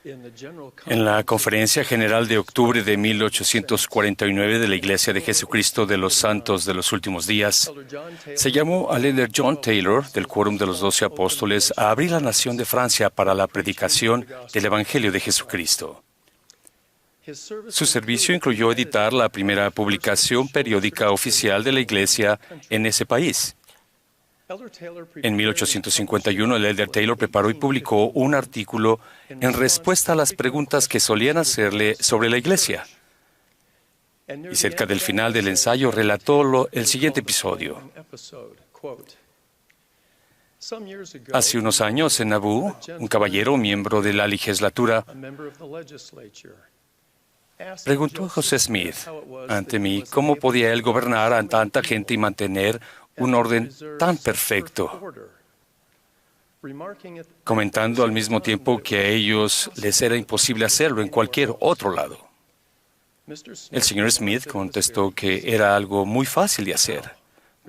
En la Conferencia General de octubre de 1849 de la Iglesia de Jesucristo de los Santos de los Últimos Días, se llamó al elder John Taylor, del Quórum de los 12 Apóstoles, a abrir la nación de Francia para la predicación del Evangelio de Jesucristo. Su servicio incluyó editar la primera publicación periódica oficial de la Iglesia en ese país. En 1851, el elder Taylor preparó y publicó un artículo en respuesta a las preguntas que solían hacerle sobre la Iglesia. Y cerca del final del ensayo relató el siguiente episodio. Hace unos años, en Nauvoo, un caballero, miembro de la legislatura, preguntó a José Smith ante mí cómo podía él gobernar a tanta gente y mantener un orden tan perfecto, comentando al mismo tiempo que a ellos les era imposible hacerlo en cualquier otro lado. El señor Smith contestó que era algo muy fácil de hacer.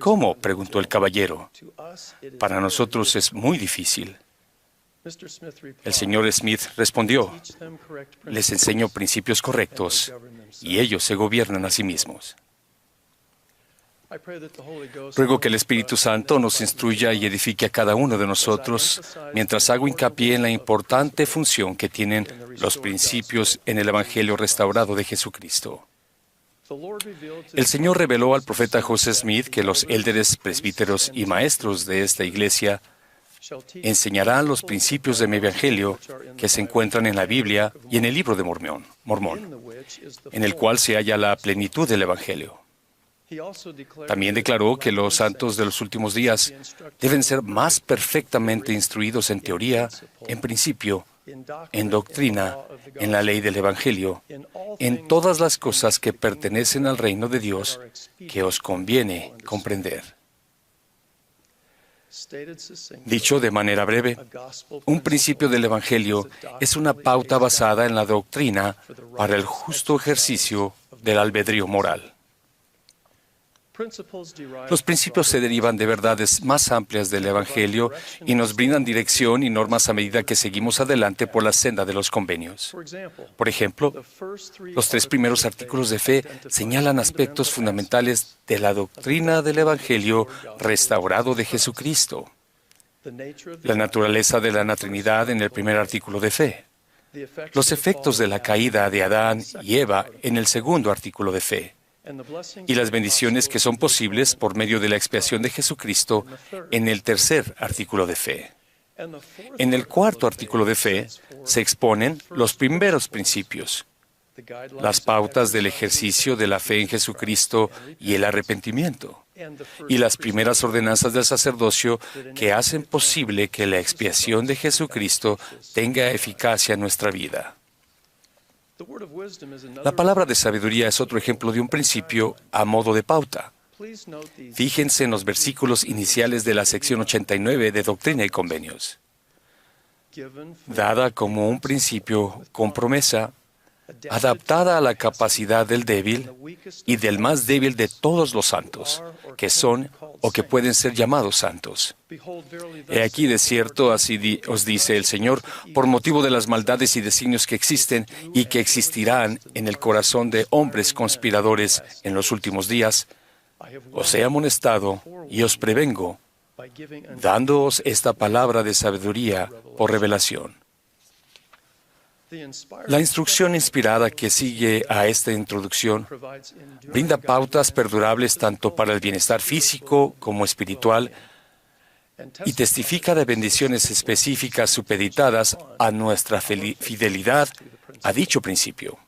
¿Cómo?, preguntó el caballero. Para nosotros es muy difícil. El señor Smith respondió, les enseño principios correctos y ellos se gobiernan a sí mismos. Ruego que el Espíritu Santo nos instruya y edifique a cada uno de nosotros mientras hago hincapié en la importante función que tienen los principios en el Evangelio restaurado de Jesucristo. El Señor reveló al profeta José Smith que los élderes, presbíteros y maestros de esta iglesia enseñarán los principios de mi Evangelio que se encuentran en la Biblia y en el libro de Mormón, en el cual se halla la plenitud del Evangelio. También declaró que los santos de los últimos días deben ser más perfectamente instruidos en teoría, en principio, en doctrina, en la ley del Evangelio, en todas las cosas que pertenecen al reino de Dios que os conviene comprender. Dicho de manera breve, un principio del Evangelio es una pauta basada en la doctrina para el justo ejercicio del albedrío moral. Los principios se derivan de verdades más amplias del Evangelio y nos brindan dirección y normas a medida que seguimos adelante por la senda de los convenios. Por ejemplo, los 3 primeros artículos de fe señalan aspectos fundamentales de la doctrina del Evangelio restaurado de Jesucristo. La naturaleza de la Trinidad en el primer artículo de fe. Los efectos de la caída de Adán y Eva en el segundo artículo de fe. Y las bendiciones que son posibles por medio de la expiación de Jesucristo en el tercer artículo de fe. En el cuarto artículo de fe se exponen los primeros principios, las pautas del ejercicio de la fe en Jesucristo y el arrepentimiento, y las primeras ordenanzas del sacerdocio que hacen posible que la expiación de Jesucristo tenga eficacia en nuestra vida. La palabra de sabiduría es otro ejemplo de un principio a modo de pauta. Fíjense en los versículos iniciales de la sección 89 de Doctrina y Convenios. Dada como un principio con promesa, adaptada a la capacidad del débil y del más débil de todos los santos, que son o que pueden ser llamados santos. He aquí de cierto, así os dice el Señor, por motivo de las maldades y designios que existen y que existirán en el corazón de hombres conspiradores en los últimos días, os he amonestado y os prevengo, dándoos esta palabra de sabiduría por revelación. La instrucción inspirada que sigue a esta introducción brinda pautas perdurables tanto para el bienestar físico como espiritual y testifica de bendiciones específicas supeditadas a nuestra fidelidad a dicho principio.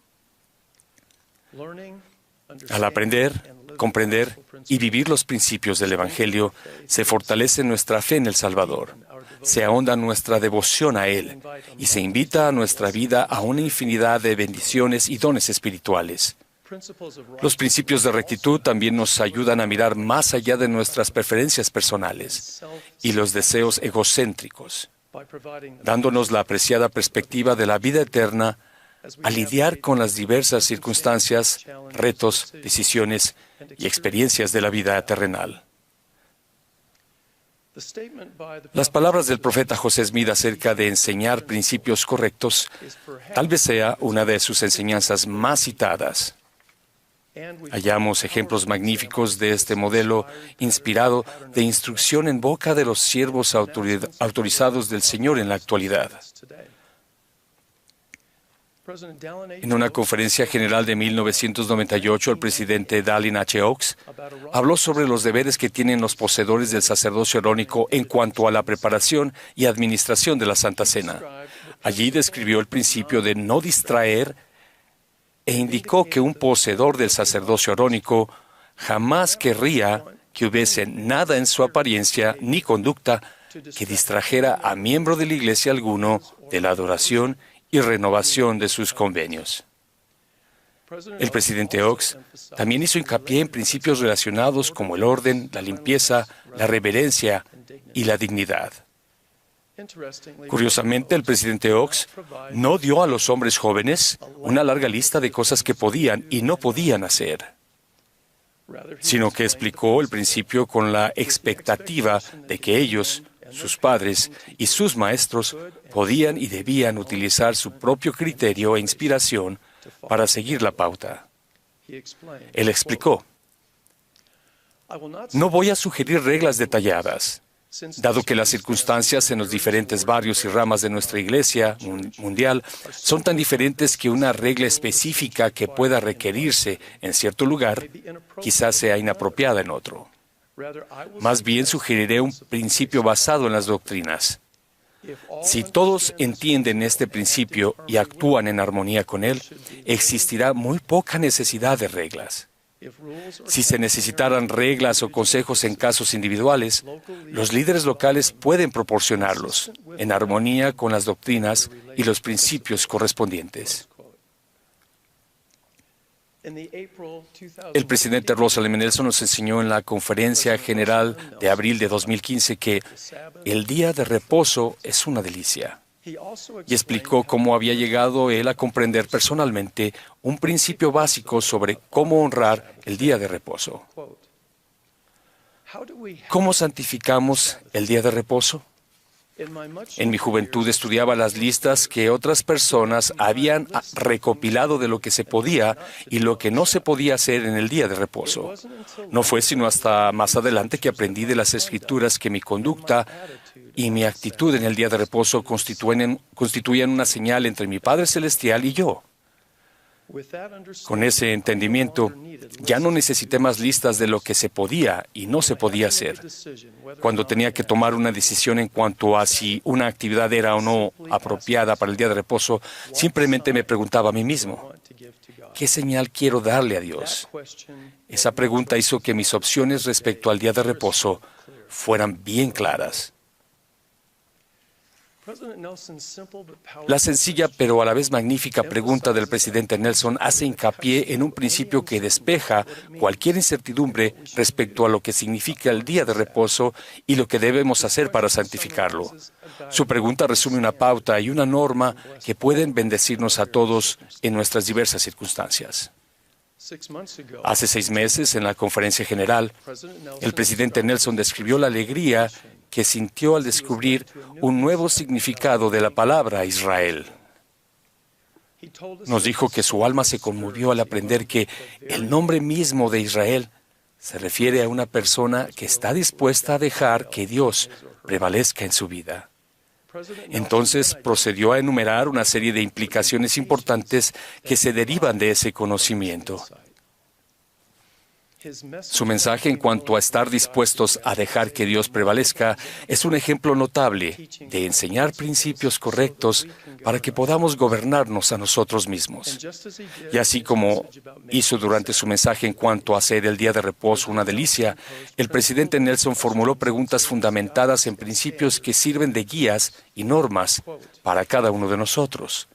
Al aprender, comprender y vivir los principios del Evangelio, se fortalece nuestra fe en el Salvador, se ahonda nuestra devoción a Él y se invita a nuestra vida a una infinidad de bendiciones y dones espirituales. Los principios de rectitud también nos ayudan a mirar más allá de nuestras preferencias personales y los deseos egocéntricos, dándonos la apreciada perspectiva de la vida eterna a lidiar con las diversas circunstancias, retos, decisiones y experiencias de la vida terrenal. Las palabras del profeta José Smith acerca de enseñar principios correctos tal vez sea una de sus enseñanzas más citadas. Hallamos ejemplos magníficos de este modelo inspirado de instrucción en boca de los siervos autorizados del Señor en la actualidad. En una conferencia general de 1998, el presidente Dallin H. Oaks habló sobre los deberes que tienen los poseedores del sacerdocio arónico en cuanto a la preparación y administración de la Santa Cena. Allí describió el principio de no distraer e indicó que un poseedor del sacerdocio arónico jamás querría que hubiese nada en su apariencia ni conducta que distrajera a miembro de la iglesia alguno de la adoración y renovación de sus convenios. El presidente Oaks también hizo hincapié en principios relacionados como el orden, la limpieza, la reverencia y la dignidad. Curiosamente, el presidente Oaks no dio a los hombres jóvenes una larga lista de cosas que podían y no podían hacer, sino que explicó el principio con la expectativa de que ellos, sus padres y sus maestros podían y debían utilizar su propio criterio e inspiración para seguir la pauta. Él explicó: "No voy a sugerir reglas detalladas, dado que las circunstancias en los diferentes barrios y ramas de nuestra iglesia mundial son tan diferentes que una regla específica que pueda requerirse en cierto lugar quizás sea inapropiada en otro. Más bien sugeriré un principio basado en las doctrinas. Si todos entienden este principio y actúan en armonía con él, existirá muy poca necesidad de reglas. Si se necesitaran reglas o consejos en casos individuales, los líderes locales pueden proporcionarlos en armonía con las doctrinas y los principios correspondientes". El presidente Russell M. Nelson nos enseñó en la Conferencia General de abril de 2015 que el día de reposo es una delicia, y explicó cómo había llegado él a comprender personalmente un principio básico sobre cómo honrar el día de reposo. ¿Cómo santificamos el día de reposo? En mi juventud estudiaba las listas que otras personas habían recopilado de lo que se podía y lo que no se podía hacer en el día de reposo. No fue sino hasta más adelante que aprendí de las Escrituras que mi conducta y mi actitud en el día de reposo constituían una señal entre mi Padre Celestial y yo. Con ese entendimiento, ya no necesité más listas de lo que se podía y no se podía hacer. Cuando tenía que tomar una decisión en cuanto a si una actividad era o no apropiada para el día de reposo, simplemente me preguntaba a mí mismo: ¿qué señal quiero darle a Dios? Esa pregunta hizo que mis opciones respecto al día de reposo fueran bien claras. La sencilla pero a la vez magnífica pregunta del presidente Nelson hace hincapié en un principio que despeja cualquier incertidumbre respecto a lo que significa el día de reposo y lo que debemos hacer para santificarlo. Su pregunta resume una pauta y una norma que pueden bendecirnos a todos en nuestras diversas circunstancias. Hace 6 meses, en la conferencia general, el presidente Nelson describió la alegría que sintió al descubrir un nuevo significado de la palabra Israel. Nos dijo que su alma se conmovió al aprender que el nombre mismo de Israel se refiere a una persona que está dispuesta a dejar que Dios prevalezca en su vida. Entonces procedió a enumerar una serie de implicaciones importantes que se derivan de ese conocimiento. Su mensaje en cuanto a estar dispuestos a dejar que Dios prevalezca es un ejemplo notable de enseñar principios correctos para que podamos gobernarnos a nosotros mismos. Y así como hizo durante su mensaje en cuanto a hacer el día de reposo una delicia, el presidente Nelson formuló preguntas fundamentadas en principios que sirven de guías y normas para cada uno de nosotros.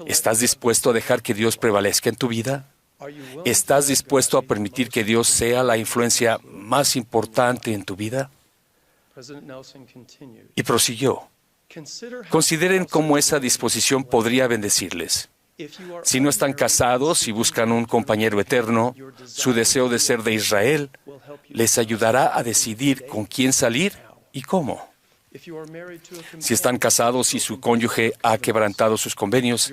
¿Estás dispuesto a dejar que Dios prevalezca en tu vida? ¿Estás dispuesto a permitir que Dios sea la influencia más importante en tu vida? Y prosiguió: consideren cómo esa disposición podría bendecirles. Si no están casados y buscan un compañero eterno, su deseo de ser de Israel les ayudará a decidir con quién salir ¿Y cómo? Si están casados y su cónyuge ha quebrantado sus convenios,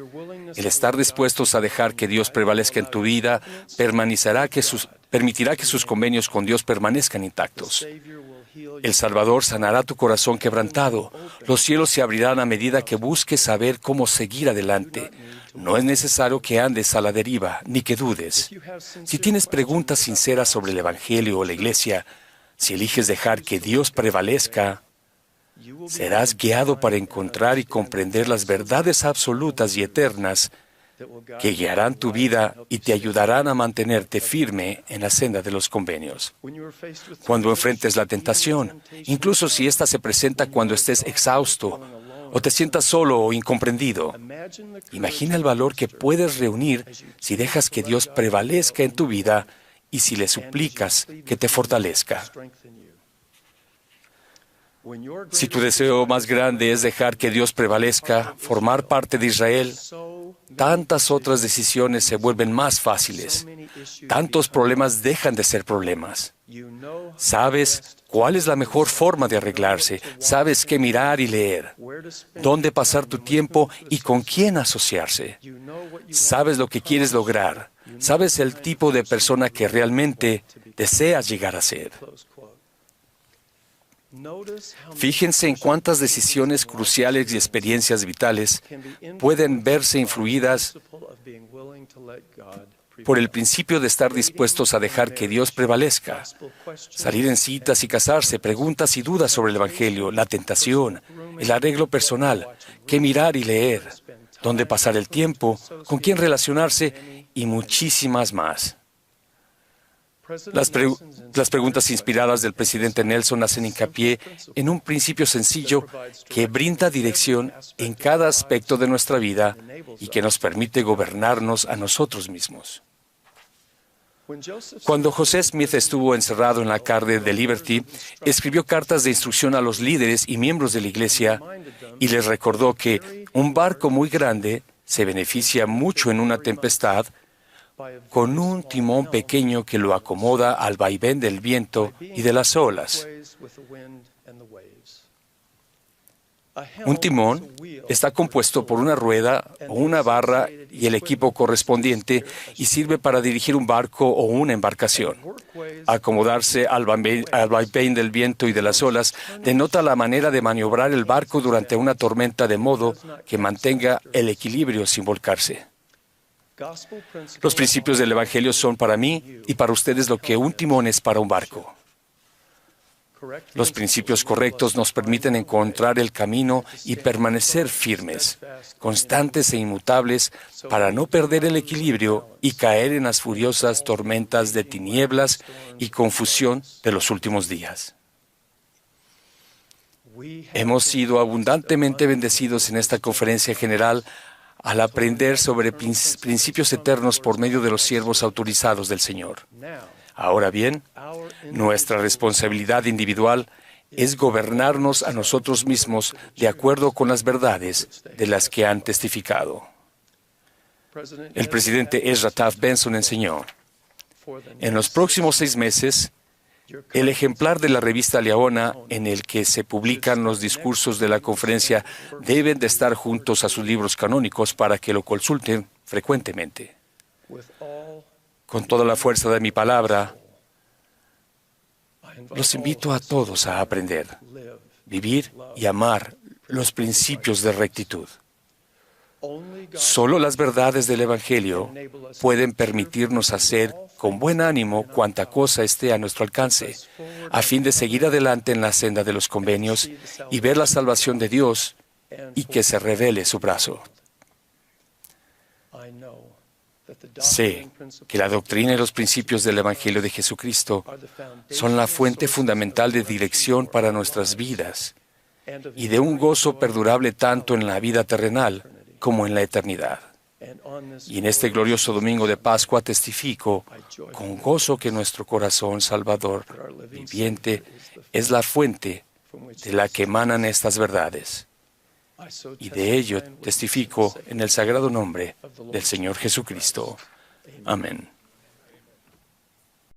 el estar dispuestos a dejar que Dios prevalezca en tu vida permitirá que sus convenios con Dios permanezcan intactos. El Salvador sanará tu corazón quebrantado. Los cielos se abrirán a medida que busques saber cómo seguir adelante. No es necesario que andes a la deriva, ni que dudes. Si tienes preguntas sinceras sobre el Evangelio o la Iglesia, si eliges dejar que Dios prevalezca, serás guiado para encontrar y comprender las verdades absolutas y eternas que guiarán tu vida y te ayudarán a mantenerte firme en la senda de los convenios. Cuando enfrentes la tentación, incluso si ésta se presenta cuando estés exhausto o te sientas solo o incomprendido, imagina el valor que puedes reunir si dejas que Dios prevalezca en tu vida y si le suplicas que te fortalezca. Si tu deseo más grande es dejar que Dios prevalezca, formar parte de Israel, tantas otras decisiones se vuelven más fáciles. Tantos problemas dejan de ser problemas. Sabes cuál es la mejor forma de arreglarse. Sabes qué mirar y leer, dónde pasar tu tiempo y con quién asociarse. Sabes lo que quieres lograr. Sabes el tipo de persona que realmente deseas llegar a ser. Fíjense en cuántas decisiones cruciales y experiencias vitales pueden verse influidas por el principio de estar dispuestos a dejar que Dios prevalezca. Salir en citas y casarse, preguntas y dudas sobre el Evangelio, la tentación, el arreglo personal, qué mirar y leer, dónde pasar el tiempo, con quién relacionarse y muchísimas más. Las preguntas inspiradas del presidente Nelson hacen hincapié en un principio sencillo que brinda dirección en cada aspecto de nuestra vida y que nos permite gobernarnos a nosotros mismos. Cuando José Smith estuvo encerrado en la cárcel de Liberty, escribió cartas de instrucción a los líderes y miembros de la iglesia y les recordó que un barco muy grande se beneficia mucho en una tempestad con un timón pequeño que lo acomoda al vaivén del viento y de las olas. Un timón está compuesto por una rueda o una barra y el equipo correspondiente y sirve para dirigir un barco o una embarcación. Acomodarse al vaivén del viento y de las olas denota la manera de maniobrar el barco durante una tormenta de modo que mantenga el equilibrio sin volcarse. Los principios del Evangelio son para mí y para ustedes lo que un timón es para un barco. Los principios correctos nos permiten encontrar el camino y permanecer firmes, constantes e inmutables para no perder el equilibrio y caer en las furiosas tormentas de tinieblas y confusión de los últimos días. Hemos sido abundantemente bendecidos en esta conferencia general al aprender sobre principios eternos por medio de los siervos autorizados del Señor. Ahora bien, nuestra responsabilidad individual es gobernarnos a nosotros mismos de acuerdo con las verdades de las que han testificado. El presidente Ezra Taft Benson enseñó: en los próximos 6 meses, el ejemplar de la revista Leona en el que se publican los discursos de la conferencia deben de estar juntos a sus libros canónicos para que lo consulten frecuentemente. Con toda la fuerza de mi palabra, los invito a todos a aprender, vivir y amar los principios de rectitud. Solo las verdades del Evangelio pueden permitirnos hacer con buen ánimo cuanta cosa esté a nuestro alcance, a fin de seguir adelante en la senda de los convenios y ver la salvación de Dios y que se revele su brazo. Sé que la doctrina y los principios del Evangelio de Jesucristo son la fuente fundamental de dirección para nuestras vidas y de un gozo perdurable tanto en la vida terrenal como en la eternidad. Y en este glorioso domingo de Pascua testifico con gozo que nuestro corazón salvador viviente es la fuente de la que emanan estas verdades. Y de ello testifico en el sagrado nombre del Señor Jesucristo. Amén.